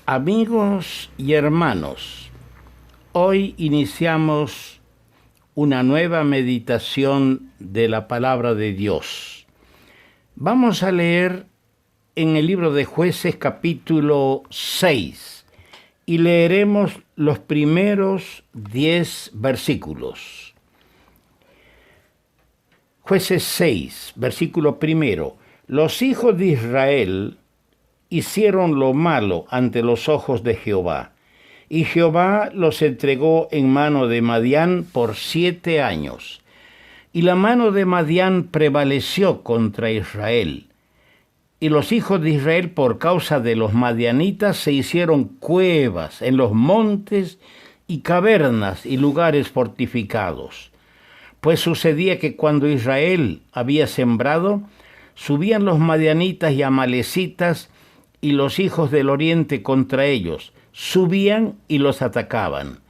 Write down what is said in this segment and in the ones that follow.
Amigos y hermanos, hoy iniciamos una nueva meditación de la palabra de Dios. Vamos a leer en el libro de Jueces capítulo 6 y leeremos los primeros 10 versículos. Jueces 6, versículo primero. Los hijos de Israel hicieron lo malo ante los ojos de Jehová, y Jehová los entregó en mano de Madián por 7 años. Y la mano de Madián prevaleció contra Israel. Y los hijos de Israel, por causa de los madianitas, se hicieron cuevas en los montes y cavernas y lugares fortificados. Pues sucedía que cuando Israel había sembrado, subían los madianitas y amalecitas y los hijos del oriente contra ellos, subían y los atacaban.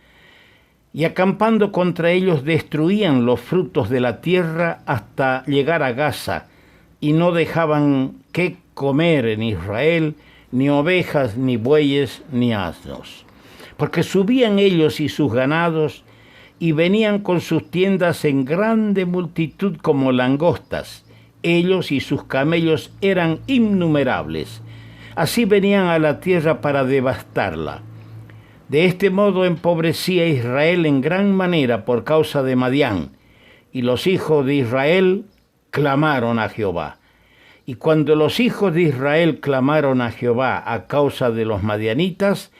Y acampando contra ellos destruían los frutos de la tierra hasta llegar a Gaza, y no dejaban qué comer en Israel, ni ovejas, ni bueyes, ni asnos. Porque subían ellos y sus ganados, y venían con sus tiendas en grande multitud como langostas. Ellos y sus camellos eran innumerables. Así venían a la tierra para devastarla. De este modo empobrecía Israel en gran manera por causa de Madián, y los hijos de Israel clamaron a Jehová. Y cuando los hijos de Israel clamaron a Jehová a causa de los madianitas,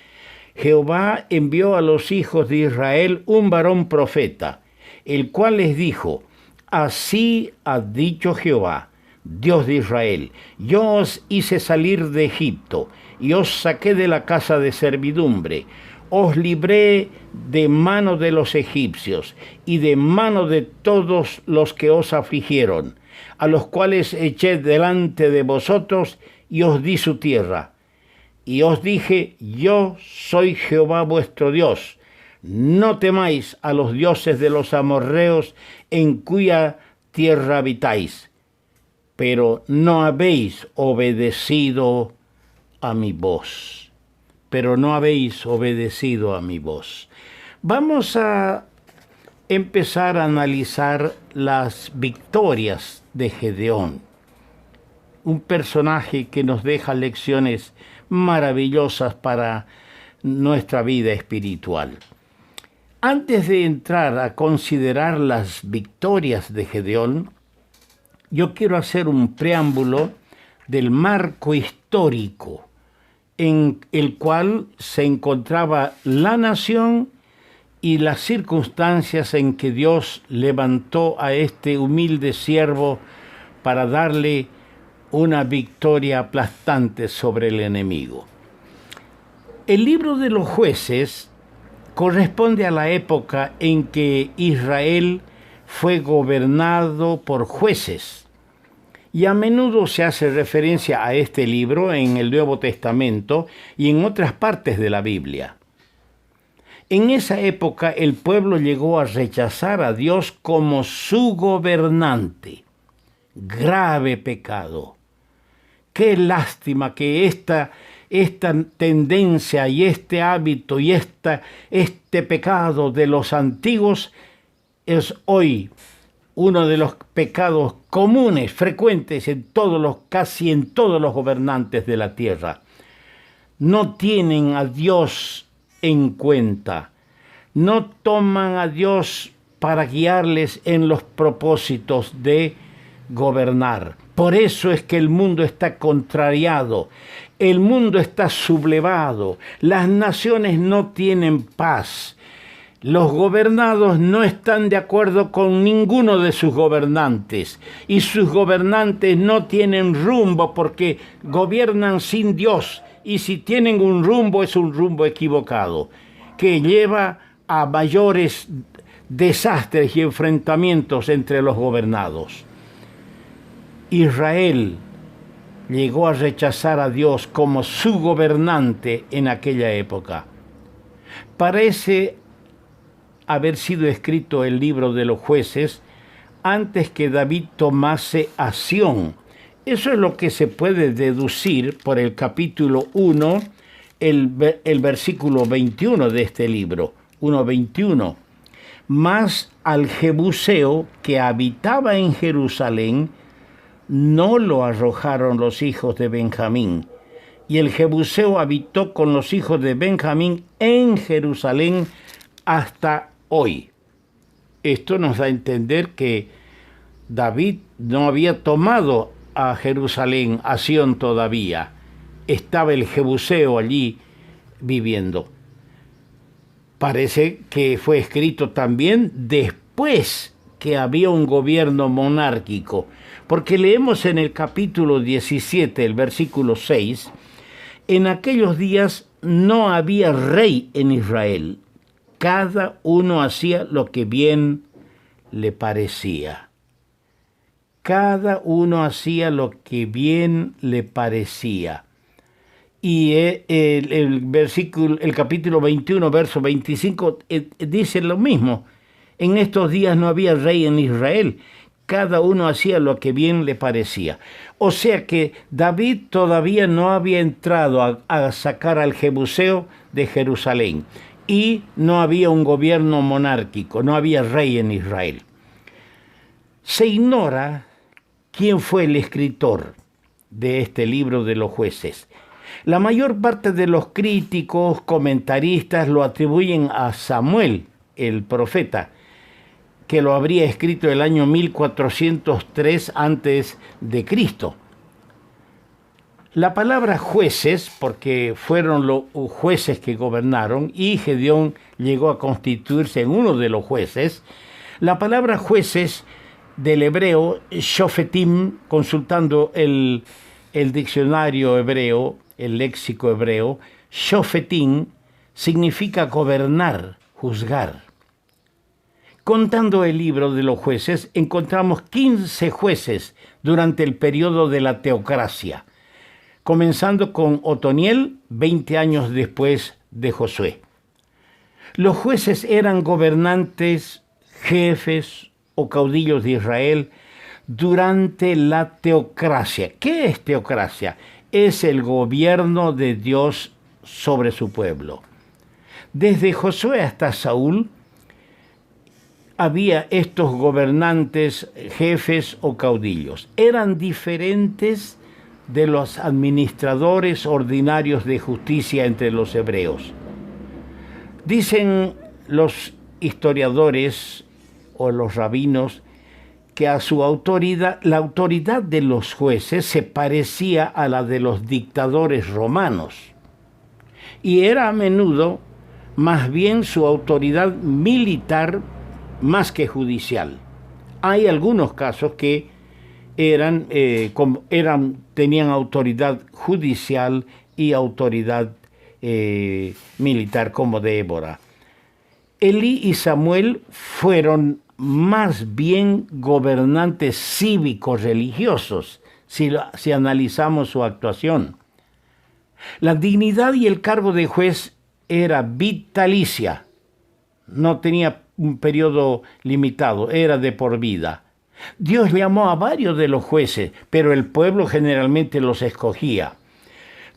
Jehová envió a los hijos de Israel un varón profeta, el cual les dijo: Así ha dicho Jehová, Dios de Israel: yo os hice salir de Egipto, y os saqué de la casa de servidumbre, os libré de mano de los egipcios, y de mano de todos los que os afligieron, a los cuales eché delante de vosotros, y os di su tierra. Y os dije: yo soy Jehová vuestro Dios. No temáis a los dioses de los amorreos, en cuya tierra habitáis. Pero no habéis obedecido a mi voz. Vamos a empezar a analizar las victorias de Gedeón, un personaje que nos deja lecciones maravillosas para nuestra vida espiritual. Antes de entrar a considerar las victorias de Gedeón, yo quiero hacer un preámbulo del marco histórico en el cual se encontraba la nación y las circunstancias en que Dios levantó a este humilde siervo para darle una victoria aplastante sobre el enemigo. El libro de los Jueces corresponde a la época en que Israel fue gobernado por jueces, y a menudo se hace referencia a este libro en el Nuevo Testamento y en otras partes de la Biblia. En esa época el pueblo llegó a rechazar a Dios como su gobernante. Grave pecado. Qué lástima que esta tendencia y este hábito y este pecado de los antiguos es hoy uno de los pecados comunes, frecuentes casi en todos los gobernantes de la tierra. No tienen a Dios en cuenta, no toman a Dios para guiarles en los propósitos de gobernar. Por eso es que el mundo está contrariado, el mundo está sublevado, las naciones no tienen paz. Los gobernados no están de acuerdo con ninguno de sus gobernantes, y sus gobernantes no tienen rumbo porque gobiernan sin Dios, y si tienen un rumbo es un rumbo equivocado, que lleva a mayores desastres y enfrentamientos entre los gobernados. Israel llegó a rechazar a Dios como su gobernante en aquella época. Parece haber sido escrito el libro de los Jueces antes que David tomase a Sión. Eso es lo que se puede deducir por el capítulo 1 el versículo 21 de este libro, 1:21. Mas al Jebuseo que habitaba en Jerusalén, no lo arrojaron los hijos de Benjamín. Y el Jebuseo habitó con los hijos de Benjamín en Jerusalén hasta hoy. Esto nos da a entender que David no había tomado a Jerusalén, a Sión todavía. Estaba el Jebuseo allí viviendo. Parece que fue escrito también después que había un gobierno monárquico, porque leemos en el capítulo 17, el versículo 6, en aquellos días no había rey en Israel, cada uno hacía lo que bien le parecía. Cada uno hacía lo que bien le parecía. Y el capítulo 21, verso 25, dice lo mismo. En estos días no había rey en Israel. Cada uno hacía lo que bien le parecía. O sea que David todavía no había entrado a sacar al Jebuseo de Jerusalén. Y no había un gobierno monárquico, no había rey en Israel. Se ignora quién fue el escritor de este libro de los Jueces. La mayor parte de los críticos, comentaristas, lo atribuyen a Samuel, el profeta, que lo habría escrito el año 1403 antes de Cristo. La palabra jueces, porque fueron los jueces que gobernaron, y Gedeón llegó a constituirse en uno de los jueces. La palabra jueces del hebreo, shofetim, consultando el diccionario hebreo, el léxico hebreo, shofetim significa gobernar, juzgar. Contando el libro de los jueces, encontramos 15 jueces durante el periodo de la teocracia, comenzando con Otoniel, 20 años después de Josué. Los jueces eran gobernantes, jefes o caudillos de Israel durante la teocracia. ¿Qué es teocracia? Es el gobierno de Dios sobre su pueblo. Desde Josué hasta Saúl había estos gobernantes, jefes o caudillos. Eran diferentes de los administradores ordinarios de justicia entre los hebreos. Dicen los historiadores o los rabinos que a su autoridad, la autoridad de los jueces se parecía a la de los dictadores romanos y era a menudo más bien su autoridad militar más que judicial. Hay algunos casos que tenían autoridad judicial y autoridad militar, como Débora. Elí y Samuel fueron más bien gobernantes cívicos religiosos, si analizamos su actuación. La dignidad y el cargo de juez era vitalicia, no tenía un periodo limitado, era de por vida. Dios llamó a varios de los jueces, pero el pueblo generalmente los escogía.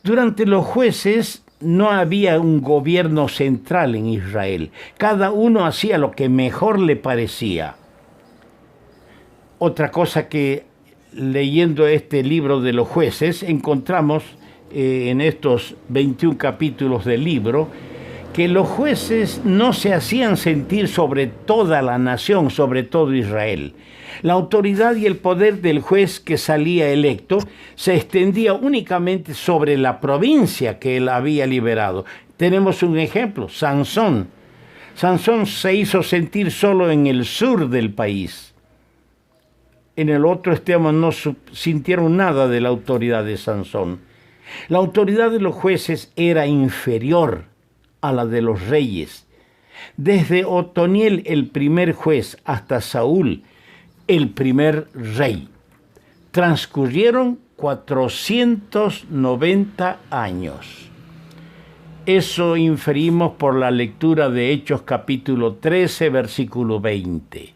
Durante los jueces no había un gobierno central en Israel. Cada uno hacía lo que mejor le parecía. Otra cosa que leyendo este libro de los jueces encontramos en estos 21 capítulos del libro, que los jueces no se hacían sentir sobre toda la nación, sobre todo Israel. La autoridad y el poder del juez que salía electo se extendía únicamente sobre la provincia que él había liberado. Tenemos un ejemplo, Sansón. Sansón se hizo sentir solo en el sur del país. En el otro extremo no sintieron nada de la autoridad de Sansón. La autoridad de los jueces era inferior a la de los reyes. Desde Otoniel, el primer juez, hasta Saúl, el primer rey, transcurrieron 490 años. Eso inferimos por la lectura de Hechos capítulo 13, versículo 20.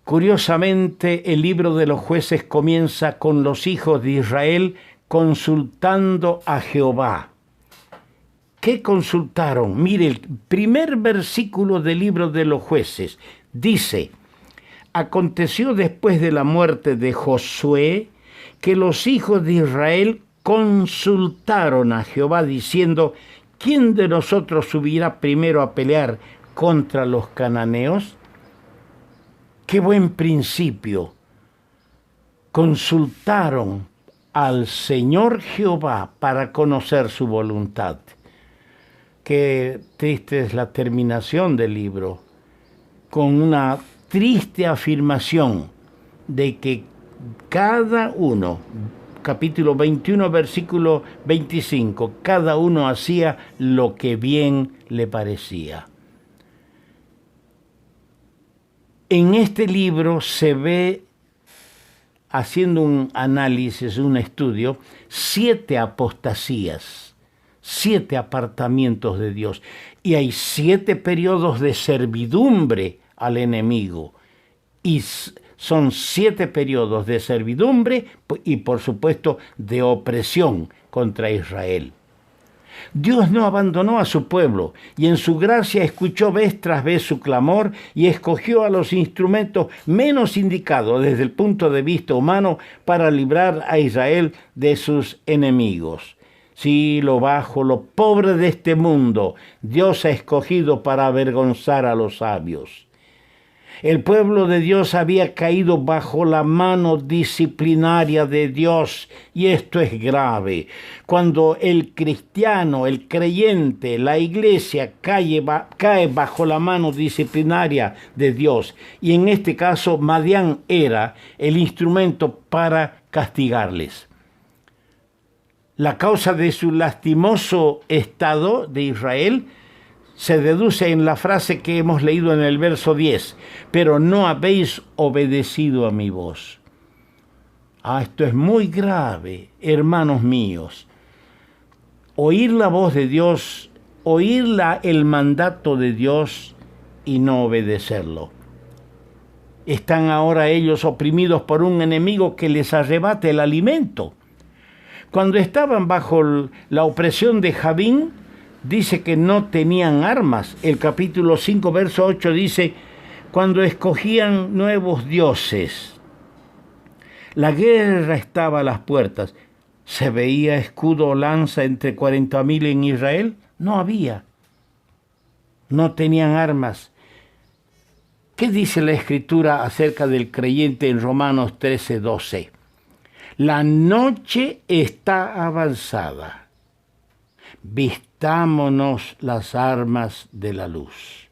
Curiosamente, el libro de los jueces comienza con los hijos de Israel consultando a Jehová. ¿Qué consultaron? Mire, el primer versículo del libro de los Jueces dice: aconteció después de la muerte de Josué que los hijos de Israel consultaron a Jehová diciendo: ¿quién de nosotros subirá primero a pelear contra los cananeos? ¡Qué buen principio! Consultaron al Señor Jehová para conocer su voluntad. Qué triste es la terminación del libro, con una triste afirmación de que cada uno, capítulo 21, versículo 25, cada uno hacía lo que bien le parecía. En este libro se ve, haciendo un análisis, un estudio, 7 apostasías, 7 apartamientos de Dios. Y hay 7 periodos de servidumbre al enemigo. Y son 7 periodos de servidumbre y, por supuesto, de opresión contra Israel. Dios no abandonó a su pueblo y en su gracia escuchó vez tras vez su clamor y escogió a los instrumentos menos indicados desde el punto de vista humano para librar a Israel de sus enemigos. Sí, lo bajo, lo pobre de este mundo, Dios ha escogido para avergonzar a los sabios. El pueblo de Dios había caído bajo la mano disciplinaria de Dios, y esto es grave. Cuando el cristiano, el creyente, la iglesia cae bajo la mano disciplinaria de Dios, y en este caso Madián era el instrumento para castigarles. La causa de su lastimoso estado de Israel se deduce en la frase que hemos leído en el verso 10, pero no habéis obedecido a mi voz. Esto es muy grave, hermanos míos. Oír la voz de Dios, oír el mandato de Dios y no obedecerlo. Están ahora ellos oprimidos por un enemigo que les arrebata el alimento. Cuando estaban bajo la opresión de Javín, dice que no tenían armas. El capítulo 5, verso 8 dice: cuando escogían nuevos dioses. La guerra estaba a las puertas. ¿Se veía escudo o lanza entre 40,000 en Israel? No había. No tenían armas. ¿Qué dice la Escritura acerca del creyente en Romanos 13, 12? La noche está avanzada. Vistámonos las armas de la luz.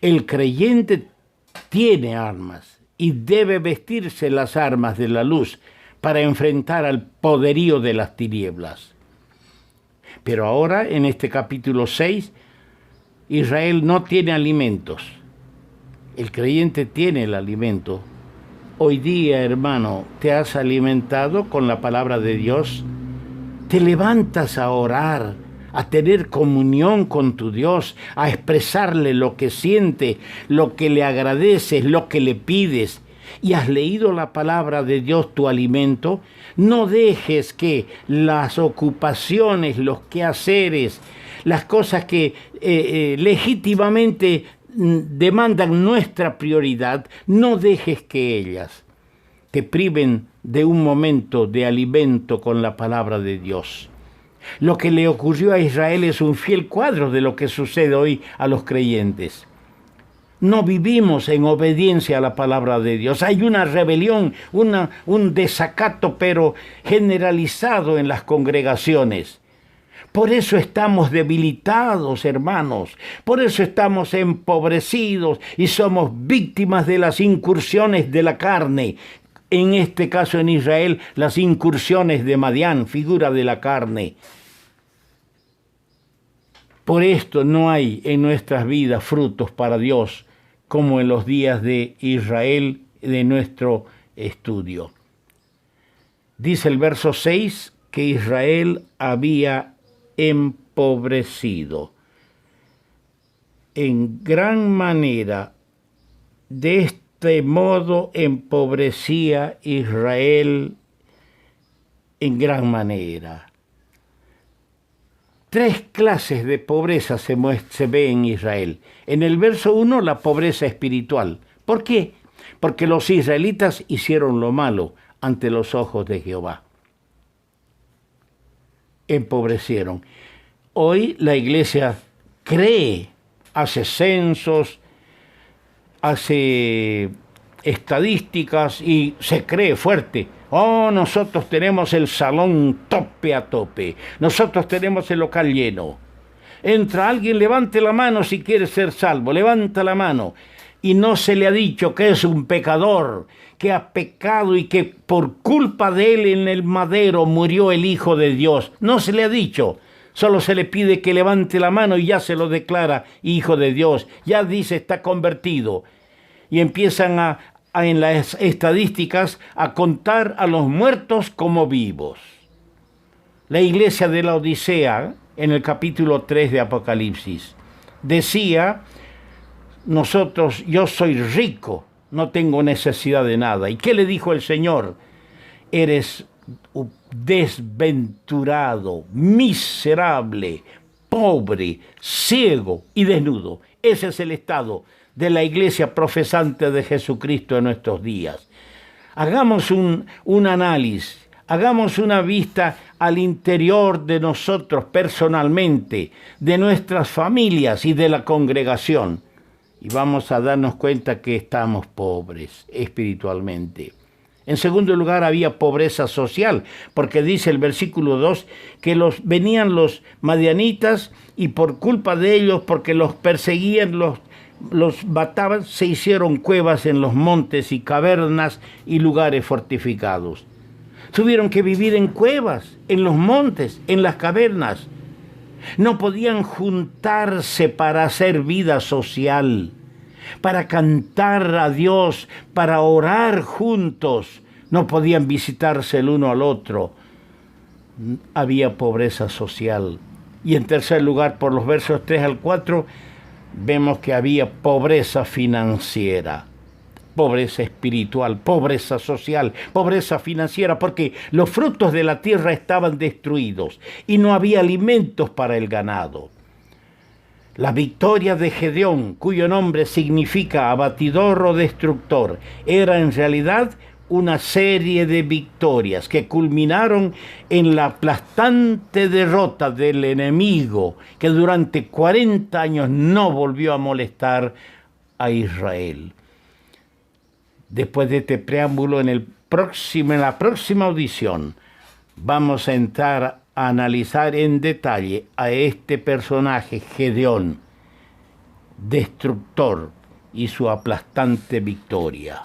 El creyente tiene armas y debe vestirse las armas de la luz para enfrentar al poderío de las tinieblas. Pero ahora, en este capítulo 6, Israel no tiene alimentos. El creyente tiene el alimento. Hoy día, hermano, ¿te has alimentado con la palabra de Dios? ¿Te levantas a orar, a tener comunión con tu Dios, a expresarle lo que siente, lo que le agradeces, lo que le pides? ¿Y has leído la palabra de Dios, tu alimento? No dejes que las ocupaciones, los quehaceres, las cosas que legítimamente demandan nuestra prioridad, no dejes que ellas te priven de un momento de alimento con la palabra de Dios. Lo que le ocurrió a Israel es un fiel cuadro de lo que sucede hoy a los creyentes. No vivimos en obediencia a la palabra de Dios. Hay una rebelión, un desacato, pero generalizado en las congregaciones. Por eso estamos debilitados, hermanos. Por eso estamos empobrecidos y somos víctimas de las incursiones de la carne. En este caso en Israel, las incursiones de Madián, figura de la carne. Por esto no hay en nuestras vidas frutos para Dios, como en los días de Israel de nuestro estudio. Dice el verso 6 que Israel había empobrecido en gran manera. De este modo empobrecía Israel en gran manera. Tres clases de pobreza se ve en Israel. En el verso 1, la pobreza espiritual. ¿Por qué? Porque los israelitas hicieron lo malo ante los ojos de Jehová. Empobrecieron. Hoy la iglesia cree, hace censos, hace estadísticas y se cree fuerte. Oh, nosotros tenemos el salón tope a tope. Nosotros tenemos el local lleno. Entra alguien, levante la mano si quiere ser salvo. Levanta la mano. Y no se le ha dicho que es un pecador, que ha pecado y que por culpa de él en el madero murió el Hijo de Dios. No se le ha dicho. Solo se le pide que levante la mano y ya se lo declara Hijo de Dios. Ya dice, está convertido. Y empiezan en las estadísticas a contar a los muertos como vivos. La iglesia de la Odisea, en el capítulo 3 de Apocalipsis, decía, yo soy rico, no tengo necesidad de nada. ¿Y qué le dijo el Señor? Eres desventurado, miserable, pobre, ciego y desnudo. Ese es el estado de la iglesia profesante de Jesucristo en nuestros días. Hagamos un análisis, hagamos una vista al interior de nosotros personalmente, de nuestras familias y de la congregación. Y vamos a darnos cuenta que estamos pobres espiritualmente. En segundo lugar, había pobreza social, porque dice el versículo 2 que venían los madianitas y por culpa de ellos, porque los perseguían, los mataban, se hicieron cuevas en los montes y cavernas y lugares fortificados. Tuvieron que vivir en cuevas, en los montes, en las cavernas. No podían juntarse para hacer vida social, para cantar a Dios, para orar juntos. No podían visitarse el uno al otro. Había pobreza social. Y en tercer lugar, por los versos 3 al 4, vemos que había pobreza financiera, pobreza espiritual, pobreza social, pobreza financiera, porque los frutos de la tierra estaban destruidos y no había alimentos para el ganado. La victoria de Gedeón, cuyo nombre significa abatidor o destructor, era en realidad una serie de victorias que culminaron en la aplastante derrota del enemigo que durante 40 años no volvió a molestar a Israel. Después de este preámbulo, en la próxima audición vamos a entrar a analizar en detalle a este personaje, Gedeón, destructor, y su aplastante victoria.